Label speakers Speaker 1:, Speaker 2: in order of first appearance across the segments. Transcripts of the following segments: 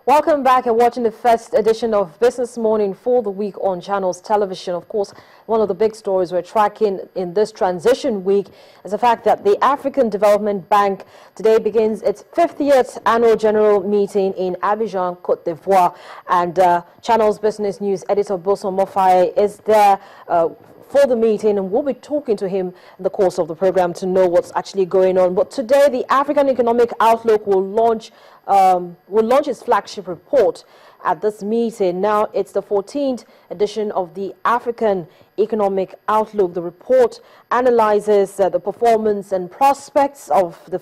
Speaker 1: Welcome back and watching the first edition of Business Morning for the week on Channels Television. Of course, one of the big stories we're tracking in this transition week is the fact that the African Development Bank today begins its 50th annual general meeting in Abidjan, Côte d'Ivoire. And Channels Business News editor Boson Mofai is there for the meeting, and we'll be talking to him in the course of the program to know what's actually going on. But today, the African Economic Outlook will launch its flagship report at this meeting. Now, it's the 14th edition of the African Economic Outlook. The report analyzes the performance and prospects of the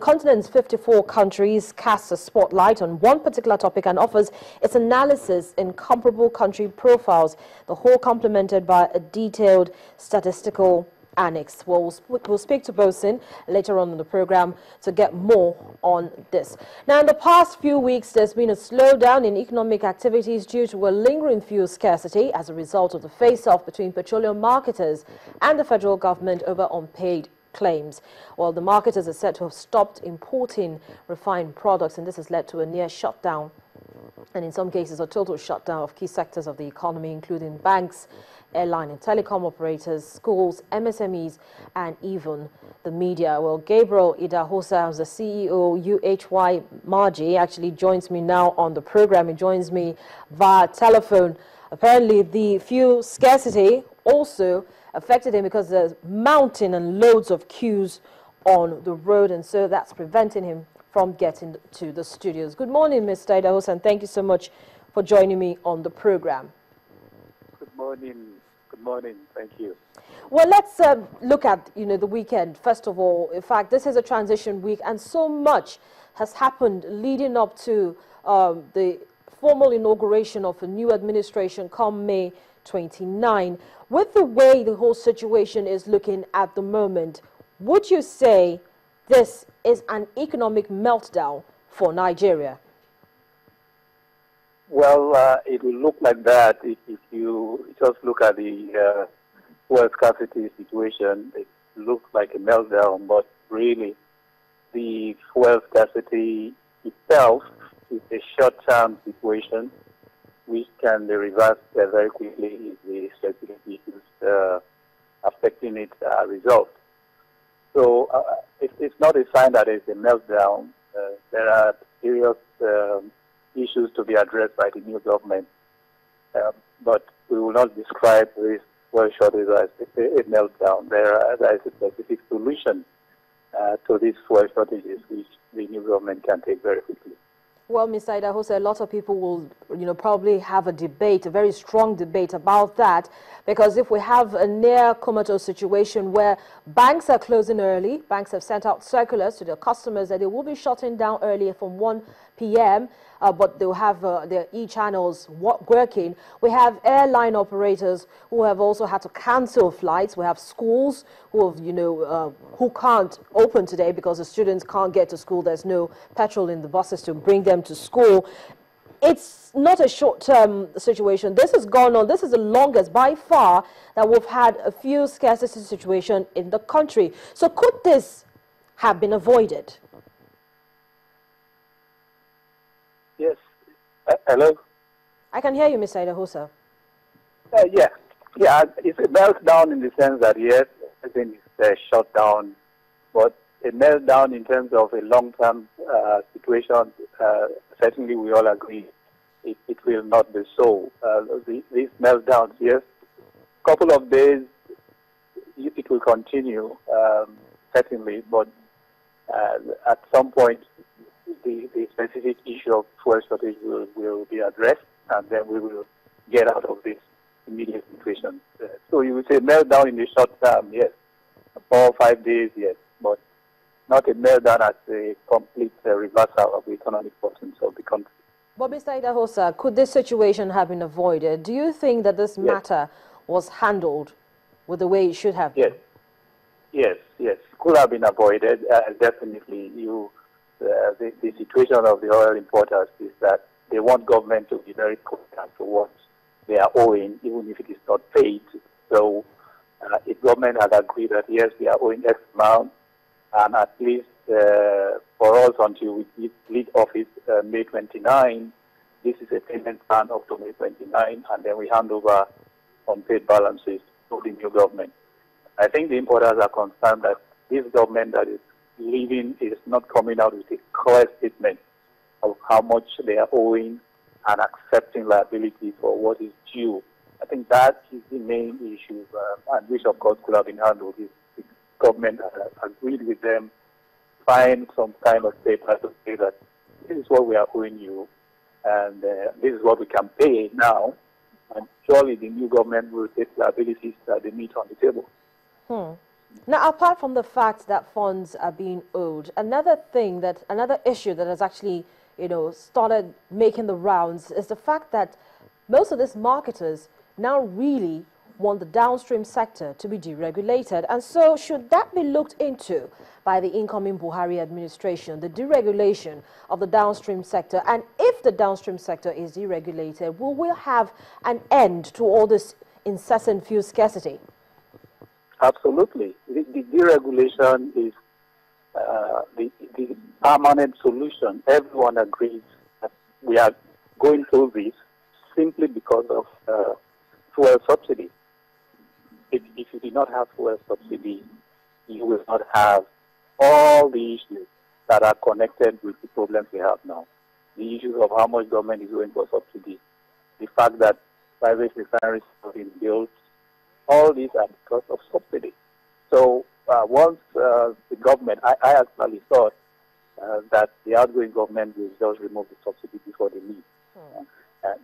Speaker 1: continent's 54 countries, casts a spotlight on one particular topic, and offers its analysis in comparable country profiles, the whole complemented by a detailed statistical annex. We'll speak to Bosin later on in the program to get more on this. Now, in the past few weeks, there's been a slowdown in economic activities due to a lingering fuel scarcity as a result of the face-off between petroleum marketers and the federal government over unpaid claims. Well, the marketers are said to have stopped importing refined products, and this has led to a near shutdown, and in some cases a total shutdown of key sectors of the economy, including banks, airline and telecom operators, schools, MSMEs, and even the media. Well, Gabriel Idahosa, who's the CEO UHY Maaji, actually joins me now on the program. He joins me via telephone. Apparently, the fuel scarcity also affected him because there's mountain and loads of queues on the road, and so that's preventing him from getting to the studios. Good morning, Mr. Idahosa, and thank you so much for joining me on the program.
Speaker 2: Good morning. Good morning. Thank you.
Speaker 1: Well, let's look at, the weekend. First of all, in fact, this is a transition week, and so much has happened leading up to the formal inauguration of a new administration come May 29. With the way the whole situation is looking at the moment, would you say this is an economic meltdown for Nigeria?
Speaker 2: Well, it will look like that if you just look at the fuel scarcity situation. It looks like a meltdown, but really the fuel scarcity itself is a short-term situation which can be reversed very quickly if the specific issues affecting it are resolved. So it's not a sign that it's a meltdown. There are serious issues to be addressed by the new government, but we will not describe this fuel shortage as a meltdown. There is a specific solution to these fuel shortages, which the new government can take very quickly.
Speaker 1: Well, Mr. Idahosa, a lot of people will, probably have a debate, a very strong debate about that, because if we have a near comatose situation where banks are closing early, banks have sent out circulars to their customers that they will be shutting down earlier from 1 p.m., but they'll have their e-channels working. We have airline operators who have also had to cancel flights. We have schools who have, who can't open today because the students can't get to school. There's no petrol in the buses to bring them to school. It's not a short-term situation. This has gone on. This is the longest by far that we've had a fuel scarcity situation in the country. So could this have been avoided?
Speaker 2: Yes. Hello?
Speaker 1: I can hear you, Mr. Idahosa.
Speaker 2: Yeah. It's a meltdown in the sense that, yes, I think it's a shutdown, but a meltdown in terms of a long-term situation, certainly we all agree it will not be so. These meltdowns, yes, a couple of days, it will continue, certainly, but at some point, the specific issue of fuel shortage will be addressed, and then we will get out of this immediate situation. So you would say meltdown in the short term, yes. 4 or 5 days, yes, but not a meltdown as a complete reversal of the economic fortunes of the country.
Speaker 1: But Mr. Idahosa, could this situation have been avoided? Do you think that this matter was handled with the way it should have been?
Speaker 2: Yes. Could have been avoided. Definitely. The situation of the oil importers is that they want government to be very clear as to what they are owing, even if it is not paid. So if government had agreed that, yes, we are owing X amount, and at least for for us until we leave office May 29. This is a payment plan up to May 29, and then we hand over unpaid balances to the new government. I think the importers are concerned that this government that is leaving is not coming out with a clear statement of how much they are owing and accepting liability for what is due. I think that is the main issue, and which of course could have been handled if the government agreed with them, find some kind of paper to say that this is what we are owing you, and this is what we can pay now, and surely the new government will take liabilities that they meet on the table.
Speaker 1: Now, apart from the fact that funds are being owed, another issue that has actually, started making the rounds is the fact that most of these marketers now really want the downstream sector to be deregulated. And so should that be looked into by the incoming Buhari administration, the deregulation of the downstream sector? And if the downstream sector is deregulated, will we have an end to all this incessant fuel scarcity?
Speaker 2: Absolutely. The deregulation is the permanent solution. Everyone agrees that we are going through this simply because of fuel subsidy. If you did not have fuel subsidy, you will not have all the issues that are connected with the problems we have now. The issues of how much government is going for subsidy, the fact that private refineries have been built, all these are because of subsidy. So once the government, I actually thought that the outgoing government will just remove the subsidy before they leave.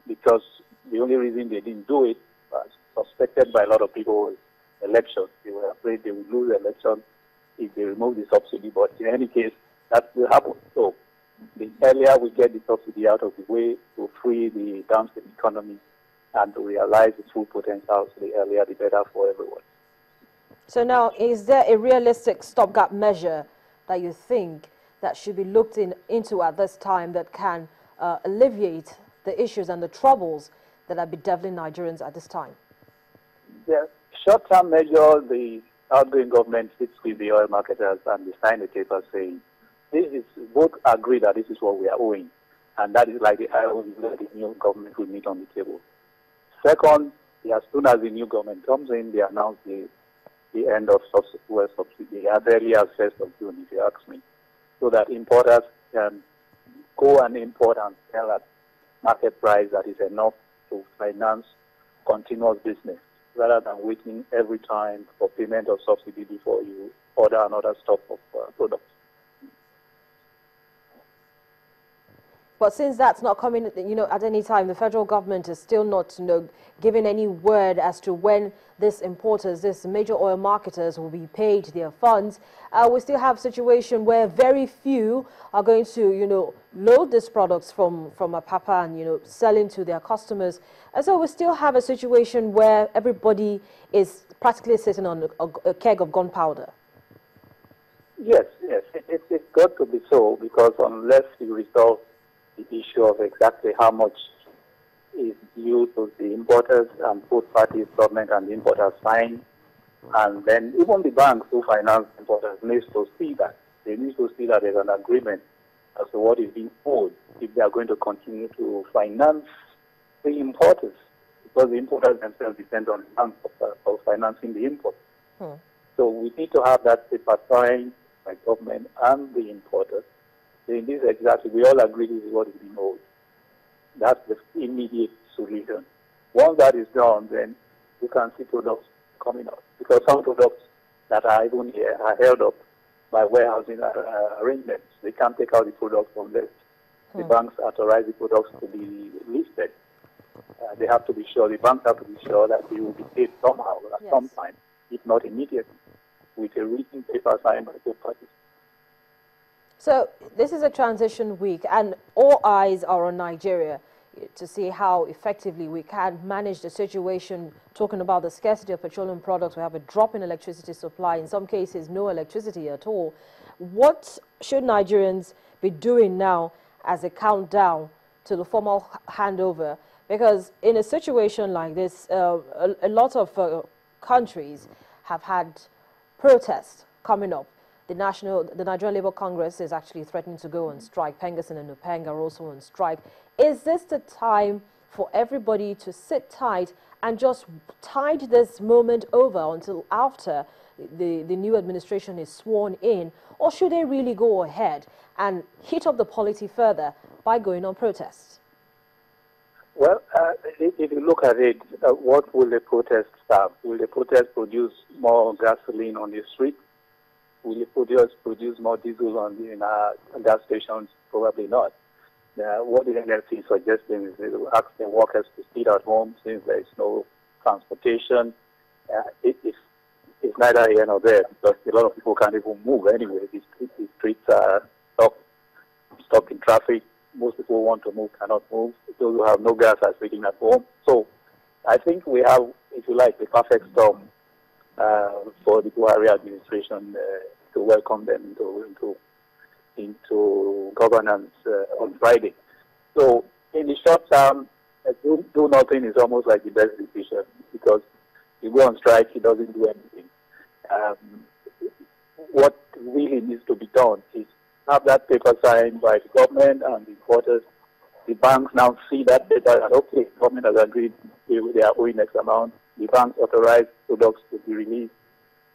Speaker 2: Because the only reason they didn't do it was suspected by a lot of people was elections. They were afraid they would lose the election if they remove the subsidy. But in any case, that will happen. So the earlier we get the subsidy out of the way to free the downstream economy and to realize its full potential, so the earlier the better for everyone.
Speaker 1: So now, is there a realistic stopgap measure that you think that should be looked into at this time that can alleviate the issues and the troubles that are bedeviling Nigerians at this time?
Speaker 2: The short-term measure, the outgoing government sits with the oil marketers and they sign a paper saying, both agree that this is what we are owing, and that is like the IOU that the new government will meet on the table. Second, as soon as the new government comes in, they announce the end of fuel subsidy as early as 1st of June, if you ask me, so that importers can go and import and sell at market price that is enough to finance continuous business, rather than waiting every time for payment of subsidy before you order another stock of products.
Speaker 1: But since that's not coming, at any time, the federal government is still not, giving any word as to when these importers, these major oil marketers will be paid their funds. We still have a situation where very few are going to, load these products from Apapa and, selling to their customers. And so we still have a situation where everybody is practically sitting on a keg of gunpowder.
Speaker 2: Yes, it's got to be so, because unless you resolve the issue of exactly how much is due to the importers and both parties, government and the importers sign, and then even the banks who finance importers need to see that. They need to see that there's an agreement as to what is being owed if they are going to continue to finance the importers, because the importers themselves depend on the banks for financing the import. So we need to have that paper signed by government and the importers. In this exactly, we all agree this is what is being owed. That's the immediate solution. Once that is done, then you can see products coming out. Because some products that are even here are held up by warehousing arrangements. They can't take out the products unless the banks authorize the products to be listed. They have to be sure, the banks have to be sure that they will be paid somehow at some time, if not immediately, with a written paper signed by both parties.
Speaker 1: So this is a transition week, and all eyes are on Nigeria to see how effectively we can manage the situation. Talking about the scarcity of petroleum products, we have a drop in electricity supply, in some cases no electricity at all. What should Nigerians be doing now as a countdown to the formal handover? Because in a situation like this, a lot of countries have had protests coming up. the Nigerian Labour Congress is actually threatening to go on strike. Pengasyn and Nupeng are also on strike. Is this the time for everybody to sit tight and just tide this moment over until after the new administration is sworn in? Or should they really go ahead and heat up the polity further by going on protests?
Speaker 2: Well, if you look at it, what will the protest have? Will the protest produce more gasoline on the street? Will it produce more diesel in gas stations? Probably not. What the NLC is suggesting is they will ask the workers to sit at home since there is no transportation. It's neither here nor there because a lot of people can't even move anyway. The streets are stuck in traffic. Most people who want to move cannot move. Those who have no gas are sitting at home. So I think we have, if you like, the perfect storm for the Buhari administration to welcome them into governance on Friday. So in the short term, do nothing is almost like the best decision because you go on strike, it doesn't do anything. What really needs to be done is have that paper signed by the government and the importers. The banks now see that paper and okay, the government has agreed they are owing X amount. The banks authorize products to be released.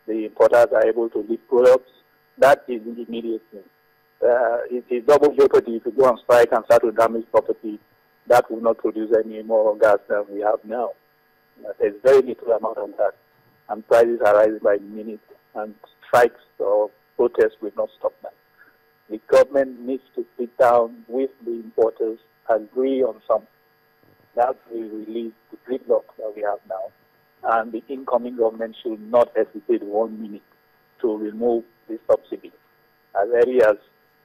Speaker 2: The importers are able to leave products. That is the immediate thing. It is double jeopardy if you go on strike and start to damage property. That will not produce any more gas than we have now. There's very little amount of gas, and prices are rising by the minute, and strikes or protests will not stop that. The government needs to sit down with the importers, agree on something. That will release the gridlock that we have now. And the incoming government should not hesitate 1 minute to remove the subsidy. As early as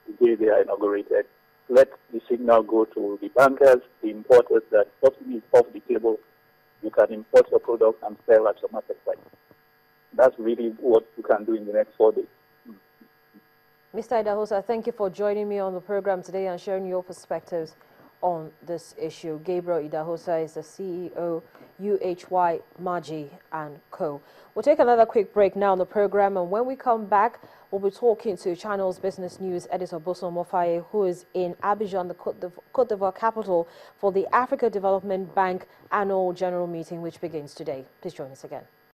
Speaker 2: the day they are inaugurated, let the signal go to the bankers, the importers, that subsidy is off the table. You can import your product and sell at your market price. That's really what you can do in the next 4 days.
Speaker 1: Mr. Idahosa, thank you for joining me on the program today and sharing your perspectives on this issue. Gabriel Idahosa is the CEO, UHY Maaji Co. We'll take another quick break now on the program, and when we come back, we'll be talking to Channel's Business News editor Boso Mofaye, who is in Abidjan, the Côte d'Ivoire capital, for the Africa Development Bank annual general meeting, which begins today. Please join us again.